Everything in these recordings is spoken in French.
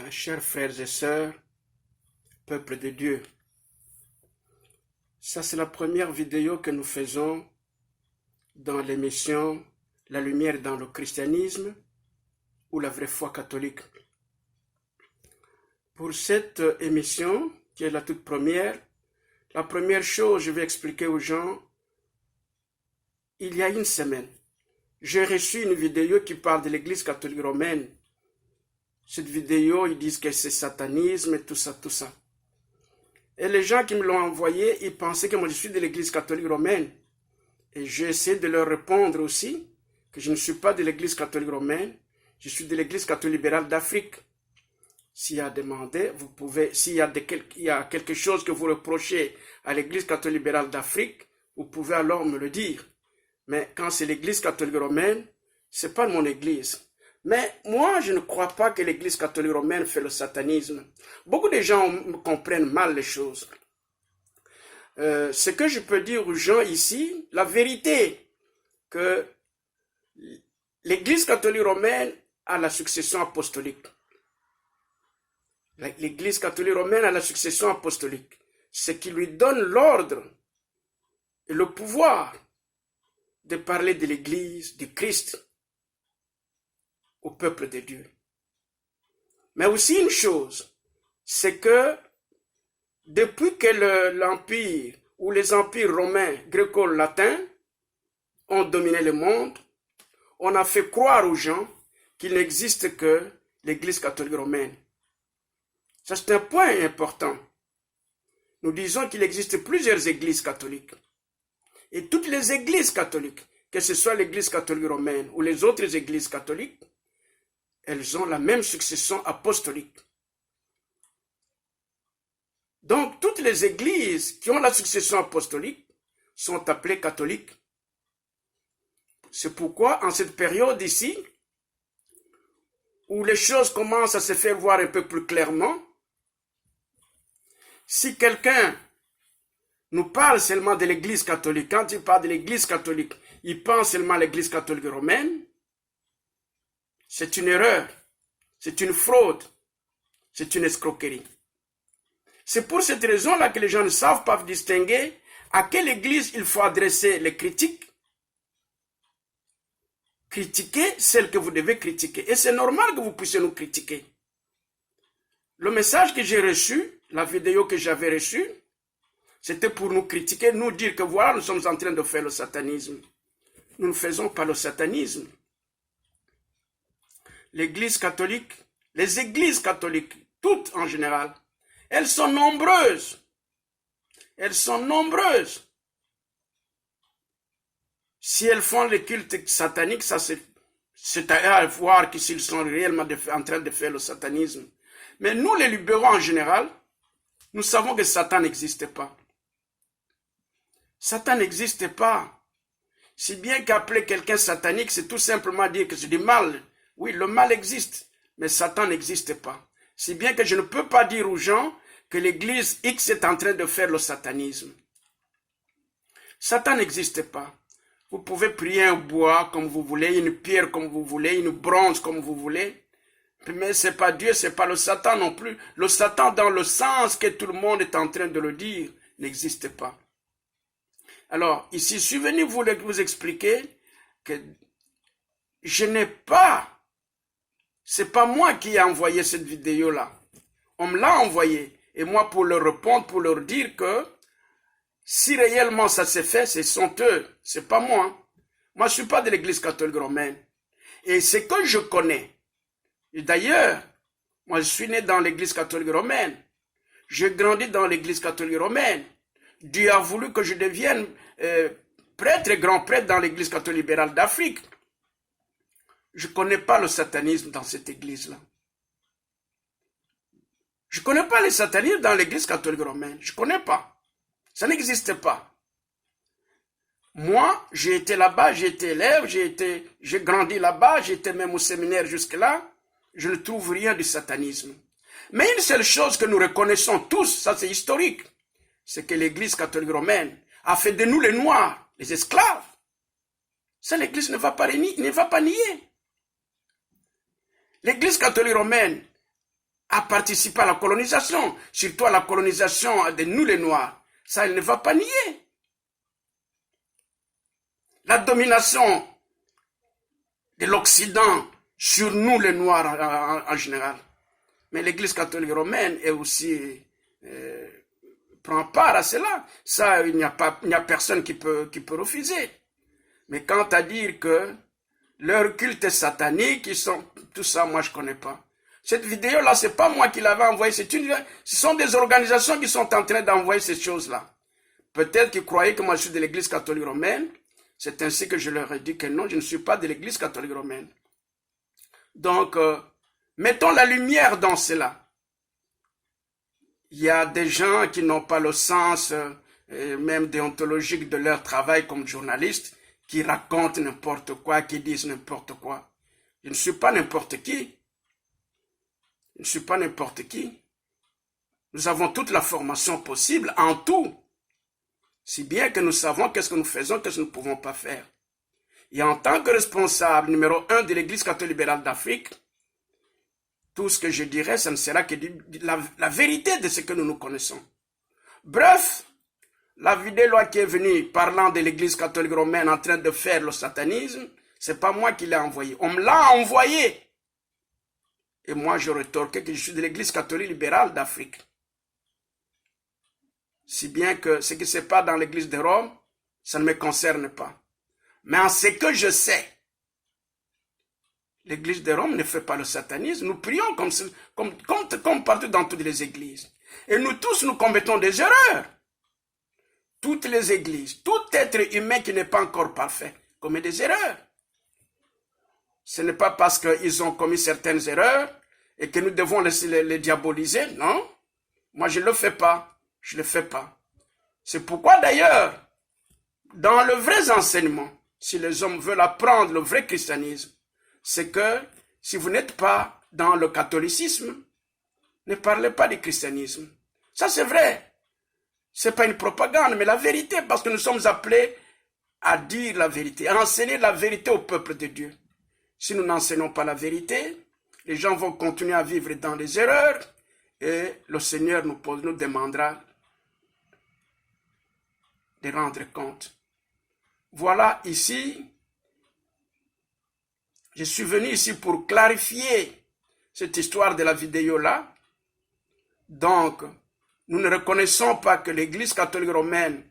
Chers frères et sœurs, peuple de Dieu, ça c'est la première vidéo que nous faisons dans l'émission La lumière dans le christianisme ou la vraie foi catholique. Pour cette émission, qui est la toute première, la première chose, je vais expliquer aux gens, il y a une semaine, j'ai reçu une vidéo qui parle de l'Église catholique romaine. Cette vidéo, ils disent que c'est satanisme et tout ça, tout ça. Et les gens qui me l'ont envoyé, ils pensaient que moi je suis de l'Église catholique romaine. Et j'ai essayé de leur répondre aussi que je ne suis pas de l'Église catholique romaine, je suis de l'Église catholique libérale d'Afrique. S'il y a demandé, vous pouvez, s'il y a quelque chose que vous reprochez à l'Église catholique libérale d'Afrique, vous pouvez alors me le dire. Mais quand c'est l'Église catholique romaine, c'est pas mon Église. Mais moi, je ne crois pas que l'Église catholique romaine fait le satanisme. Beaucoup de gens comprennent mal les choses. Ce que je peux dire aux gens ici, la vérité, que l'Église catholique romaine a la succession apostolique. L'Église catholique romaine a la succession apostolique. Ce qui lui donne l'ordre et le pouvoir de parler de l'Église, du Christ, au peuple de Dieu. Mais aussi une chose, c'est que depuis que l'empire ou les empires romains, gréco-latins ont dominé le monde, on a fait croire aux gens qu'il n'existe que l'Église catholique romaine. Ça, c'est un point important. Nous disons qu'il existe plusieurs églises catholiques. Et toutes les églises catholiques, que ce soit l'Église catholique romaine ou les autres églises catholiques, elles ont la même succession apostolique. Donc, toutes les églises qui ont la succession apostolique sont appelées catholiques. C'est pourquoi, en cette période ici, où les choses commencent à se faire voir un peu plus clairement, si quelqu'un nous parle seulement de l'Église catholique, quand il parle de l'Église catholique, il pense seulement à l'Église catholique romaine, c'est une erreur, c'est une fraude, c'est une escroquerie. C'est pour cette raison-là que les gens ne savent pas distinguer à quelle église il faut adresser les critiques. Critiquez celle que vous devez critiquer. Et c'est normal que vous puissiez nous critiquer. Le message que j'ai reçu, la vidéo que j'avais reçue, c'était pour nous critiquer, nous dire que voilà, nous sommes en train de faire le satanisme. Nous ne faisons pas le satanisme. L'Église catholique, les églises catholiques, toutes en général, elles sont nombreuses. Elles sont nombreuses. Si elles font les cultes sataniques, ça c'est à voir s'ils sont réellement en train de faire le satanisme. Mais nous, les libéraux en général, nous savons que Satan n'existe pas. Satan n'existe pas. Si bien qu'appeler quelqu'un satanique, c'est tout simplement dire que c'est du mal. Oui, le mal existe, mais Satan n'existe pas. Si bien que je ne peux pas dire aux gens que l'église X est en train de faire le satanisme. Satan n'existe pas. Vous pouvez prier un bois comme vous voulez, une pierre comme vous voulez, une bronze comme vous voulez. Mais c'est pas Dieu, c'est pas le Satan non plus. Le Satan, dans le sens que tout le monde est en train de le dire, n'existe pas. Alors, ici, je suis venu vous expliquer que je n'ai pas, c'est pas moi qui ai envoyé cette vidéo-là. On me l'a envoyé. Et moi, pour leur répondre, pour leur dire que si réellement ça s'est fait, ce sont eux, c'est pas moi. Moi, je suis pas de l'Église catholique romaine. Et ce que je connais, et d'ailleurs, moi, je suis né dans l'Église catholique romaine. J'ai grandi dans l'Église catholique romaine. Dieu a voulu que je devienne prêtre et grand prêtre dans l'Église catholique libérale d'Afrique. Je ne connais pas le satanisme dans cette église-là. Je ne connais pas le satanisme dans l'Église catholique romaine. Je ne connais pas. Ça n'existe pas. Moi, j'ai été là-bas, j'ai été élève, j'ai grandi là-bas, j'ai été même au séminaire jusque-là. Je ne trouve rien du satanisme. Mais une seule chose que nous reconnaissons tous, ça c'est historique, c'est que l'Église catholique romaine a fait de nous les Noirs, les esclaves. Ça, l'Église ne va pas nier. L'Église catholique romaine a participé à la colonisation, surtout à la colonisation de nous les Noirs. Ça, il ne va pas nier. La domination de l'Occident sur nous les Noirs en général. Mais l'Église catholique romaine est aussi prend part à cela. Ça, il n'y a personne qui peut refuser. Mais quant à dire que leur culte est satanique, tout ça, moi je connais pas. Cette vidéo-là, c'est pas moi qui l'avais envoyée, ce sont des organisations qui sont en train d'envoyer ces choses-là. Peut-être qu'ils croyaient que moi je suis de l'Église catholique romaine. C'est ainsi que je leur ai dit que non, je ne suis pas de l'Église catholique romaine. Donc, mettons la lumière dans cela. Il y a des gens qui n'ont pas le sens, même déontologique de leur travail comme journalistes, qui racontent n'importe quoi, qui disent n'importe quoi. Je ne suis pas n'importe qui. Je ne suis pas n'importe qui. Nous avons toute la formation possible en tout. Si bien que nous savons qu'est-ce que nous faisons, qu'est-ce que nous ne pouvons pas faire. Et en tant que responsable numéro 1 de l'Église catholique libérale d'Afrique, tout ce que je dirais, ce ne sera que la vérité de ce que nous connaissons. Bref, la vidéo qui est venue parlant de l'Église catholique romaine en train de faire le satanisme, c'est pas moi qui l'ai envoyé. On me l'a envoyé. Et moi, je rétorquais que je suis de l'Église catholique libérale d'Afrique. Si bien que ce qui se passe dans l'Église de Rome, ça ne me concerne pas. Mais en ce que je sais, l'Église de Rome ne fait pas le satanisme. Nous prions comme partout dans toutes les églises. Et nous tous, nous commettons des erreurs. Toutes les églises, tout être humain qui n'est pas encore parfait commet des erreurs. Ce n'est pas parce qu'ils ont commis certaines erreurs et que nous devons les diaboliser, non. Moi, je ne le fais pas. Je ne le fais pas. C'est pourquoi d'ailleurs, dans le vrai enseignement, si les hommes veulent apprendre le vrai christianisme, c'est que si vous n'êtes pas dans le catholicisme, ne parlez pas du christianisme. Ça c'est vrai. C'est pas une propagande, mais la vérité, parce que nous sommes appelés à dire la vérité, à enseigner la vérité au peuple de Dieu. Si nous n'enseignons pas la vérité, les gens vont continuer à vivre dans les erreurs et le Seigneur nous demandera de rendre compte. Voilà ici, je suis venu ici pour clarifier cette histoire de la vidéo là. Donc, nous ne reconnaissons pas que l'Église catholique romaine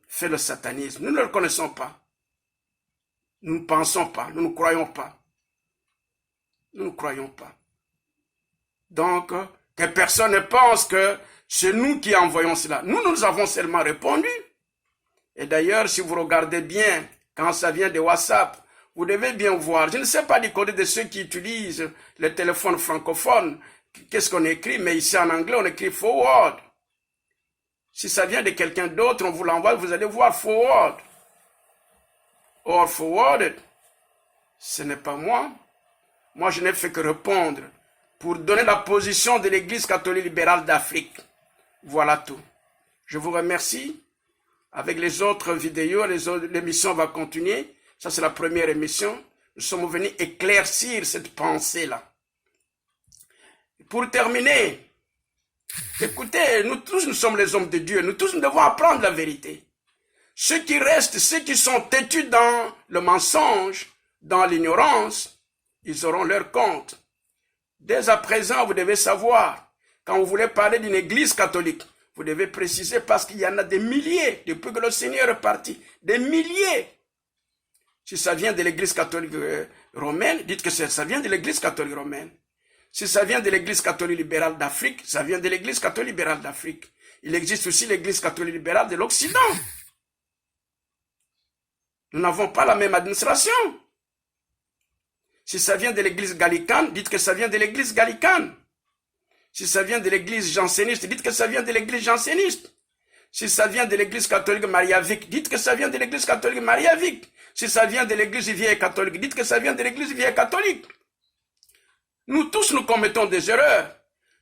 fait le satanisme. Nous ne le reconnaissons pas. Nous ne pensons pas, nous ne croyons pas. Nous ne croyons pas. Donc, que personne ne pense que c'est nous qui envoyons cela. Nous avons seulement répondu. Et d'ailleurs, si vous regardez bien, quand ça vient de WhatsApp, vous devez bien voir. Je ne sais pas du côté de ceux qui utilisent les téléphones francophones, qu'est-ce qu'on écrit, mais ici en anglais, on écrit forward. Si ça vient de quelqu'un d'autre, on vous l'envoie, vous allez voir forward. Or forwarded, ce n'est pas moi. Moi, je n'ai fait que répondre pour donner la position de l'Église catholique libérale d'Afrique. Voilà tout. Je vous remercie. Avec les autres vidéos, l'émission va continuer. Ça, c'est la première émission. Nous sommes venus éclaircir cette pensée-là. Pour terminer, écoutez, nous tous, nous sommes les hommes de Dieu. Nous tous, nous devons apprendre la vérité. Ceux qui restent, ceux qui sont têtus dans le mensonge, dans l'ignorance, ils auront leur compte. Dès à présent, vous devez savoir, quand vous voulez parler d'une église catholique, vous devez préciser parce qu'il y en a des milliers, depuis que le Seigneur est parti, des milliers. Si ça vient de l'église catholique romaine, dites que ça vient de l'église catholique romaine. Si ça vient de l'église catholique libérale d'Afrique, ça vient de l'église catholique libérale d'Afrique. Il existe aussi l'église catholique libérale de l'Occident. Nous n'avons pas la même administration. Si ça vient de l'église gallicane, dites que ça vient de l'église gallicane. Si ça vient de l'église janséniste, dites que ça vient de l'église janséniste. Si ça vient de l'église catholique mariavique, dites que ça vient de l'église catholique mariavique. Si ça vient de l'église vieille catholique, dites que ça vient de l'église vieille catholique. Nous tous, nous commettons des erreurs.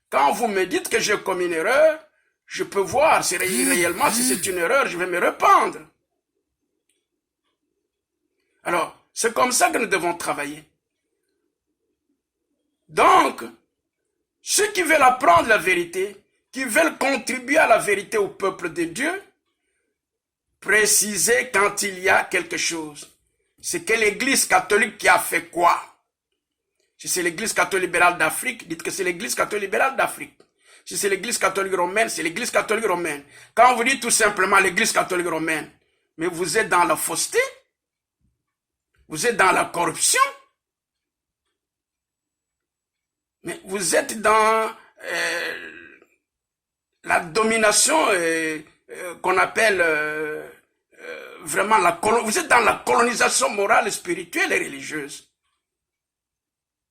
Quand vous me dites que j'ai commis une erreur, je peux voir si réellement, si c'est une erreur, je vais me répandre. Alors, c'est comme ça que nous devons travailler. Donc, Ceux qui veulent apprendre la vérité, qui veulent contribuer à la vérité au peuple de Dieu, précisez quand il y a quelque chose. C'est que l'Église catholique qui a fait quoi? Si c'est l'Église catholique libérale d'Afrique, dites que c'est l'Église catholique libérale d'Afrique. Si c'est l'Église catholique romaine, c'est l'Église catholique romaine. Quand vous dites tout simplement l'Église catholique romaine, mais vous êtes dans la fausseté, vous êtes dans la corruption, mais vous êtes dans la domination qu'on appelle vraiment vous êtes dans la colonisation morale, spirituelle et religieuse.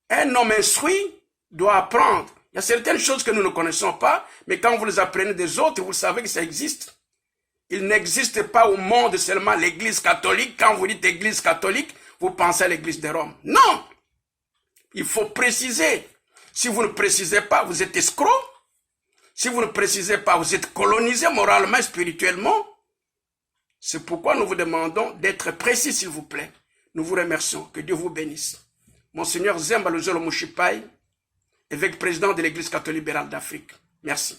Un homme instruit doit apprendre. Il y a certaines choses que nous ne connaissons pas, mais quand vous les apprenez des autres, vous savez que ça existe. Il n'existe pas au monde seulement l'Église catholique. Quand vous dites Église catholique, vous pensez à l'Église de Rome. Non! Il faut préciser. Si vous ne précisez pas, vous êtes escroc. Si vous ne précisez pas, vous êtes colonisé moralement et spirituellement. C'est pourquoi nous vous demandons d'être précis, s'il vous plaît. Nous vous remercions. Que Dieu vous bénisse. Monseigneur Zemba Luzolo Mushipai, évêque président de l'Église catholique libérale d'Afrique. Merci.